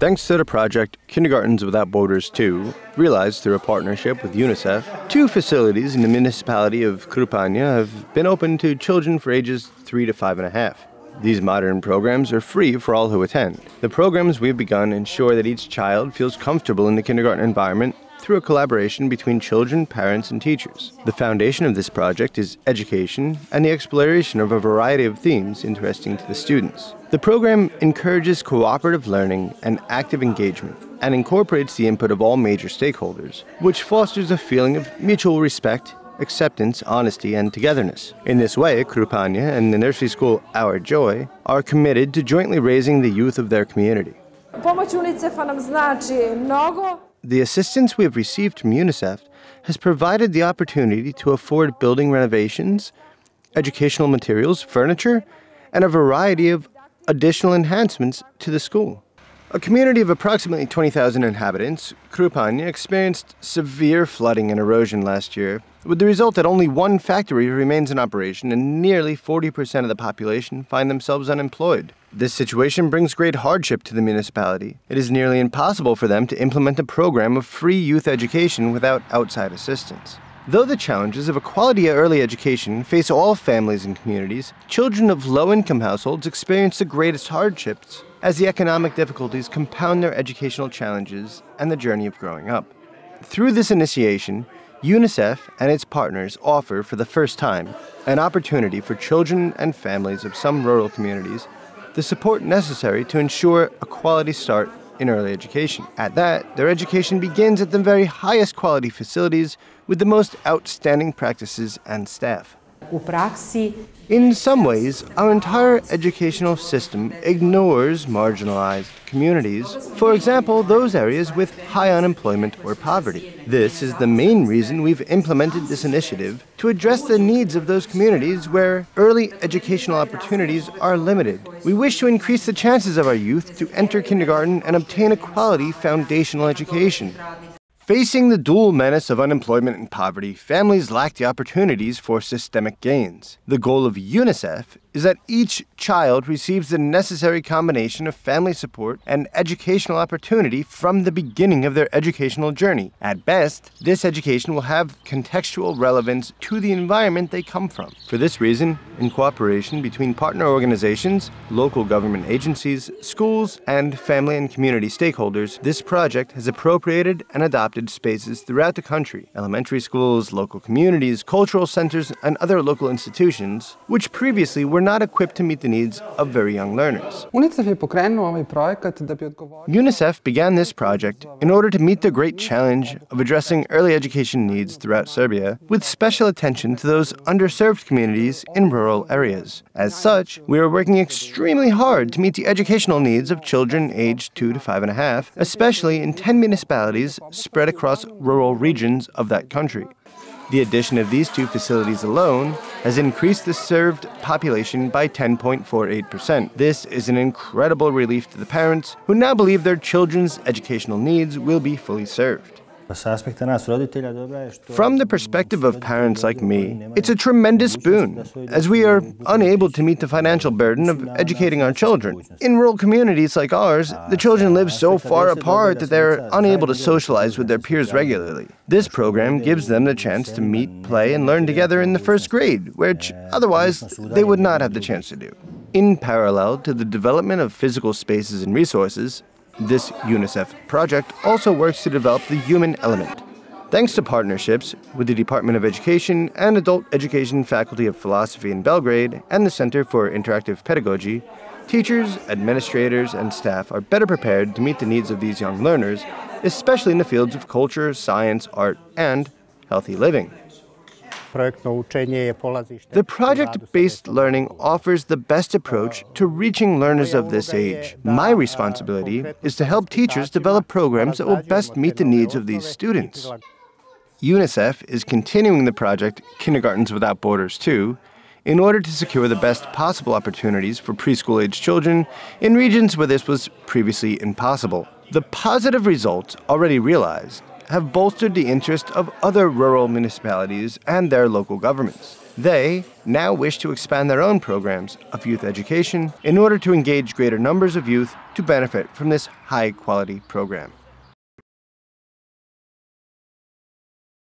Thanks to the project Kindergartens Without Borders 2, realized through a partnership with UNICEF, 2 facilities in the municipality of Krupanj have been opened to children for ages 3 to 5.5. These modern programs are free for all who attend. The programs we've begun ensure that each child feels comfortable in the kindergarten environment through a collaboration between children, parents, and teachers. The foundation of this project is education and the exploration of a variety of themes interesting to the students. The program encourages cooperative learning and active engagement and incorporates the input of all major stakeholders, which fosters a feeling of mutual respect, acceptance, honesty, and togetherness. In this way, Krupanj and the nursery school Our Joy are committed to jointly raising the youth of their community. Pomoć UNICEF-a nam znači mnogo. The assistance we have received from UNICEF has provided the opportunity to afford building renovations, educational materials, furniture, and a variety of additional enhancements to the school. A community of approximately 20,000 inhabitants, Krupanj experienced severe flooding and erosion last year, with the result that only one factory remains in operation and nearly 40% of the population find themselves unemployed. This situation brings great hardship to the municipality. It is nearly impossible for them to implement a program of free youth education without outside assistance. Though the challenges of a quality early education face all families and communities, children of low-income households experience the greatest hardships as the economic difficulties compound their educational challenges and the journey of growing up. Through this initiation, UNICEF and its partners offer, for the first time, an opportunity for children and families of some rural communities the support necessary to ensure a quality start in early education. At that, their education begins at the very highest quality facilities with the most outstanding practices and staff. In some ways, our entire educational system ignores marginalized communities, for example, those areas with high unemployment or poverty. This is the main reason we've implemented this initiative to address the needs of those communities where early educational opportunities are limited. We wish to increase the chances of our youth to enter kindergarten and obtain a quality foundational education. Facing the dual menace of unemployment and poverty, families lack the opportunities for systemic gains. The goal of UNICEF is that each child receives the necessary combination of family support and educational opportunity from the beginning of their educational journey. At best, this education will have contextual relevance to the environment they come from. For this reason, in cooperation between partner organizations, local government agencies, schools, and family and community stakeholders, this project has appropriated and adopted spaces throughout the country, elementary schools, local communities, cultural centers, and other local institutions, which previously were not equipped to meet the needs of very young learners. UNICEF began this project in order to meet the great challenge of addressing early education needs throughout Serbia, with special attention to those underserved communities in rural areas. As such, we are working extremely hard to meet the educational needs of children aged 2 to 5.5, especially in 10 municipalities spread across rural regions of that country. The addition of these 2 facilities alone has increased the served population by 10.48%. This is an incredible relief to the parents who now believe their children's educational needs will be fully served. From the perspective of parents like me, it's a tremendous boon, as we are unable to meet the financial burden of educating our children. In rural communities like ours, the children live so far apart that they're unable to socialize with their peers regularly. This program gives them the chance to meet, play, and learn together in the first grade, which otherwise they would not have the chance to do. In parallel to the development of physical spaces and resources, this UNICEF project also works to develop the human element. Thanks to partnerships with the Department of Education and Adult Education Faculty of Philosophy in Belgrade and the Center for Interactive Pedagogy, teachers, administrators, and staff are better prepared to meet the needs of these young learners, especially in the fields of culture, science, art, and healthy living. The project-based learning offers the best approach to reaching learners of this age. My responsibility is to help teachers develop programs that will best meet the needs of these students. UNICEF is continuing the project Kindergartens Without Borders 2 in order to secure the best possible opportunities for preschool-age children in regions where this was previously impossible. The positive results already realized have bolstered the interest of other rural municipalities and their local governments. They now wish to expand their own programs of youth education in order to engage greater numbers of youth to benefit from this high-quality program.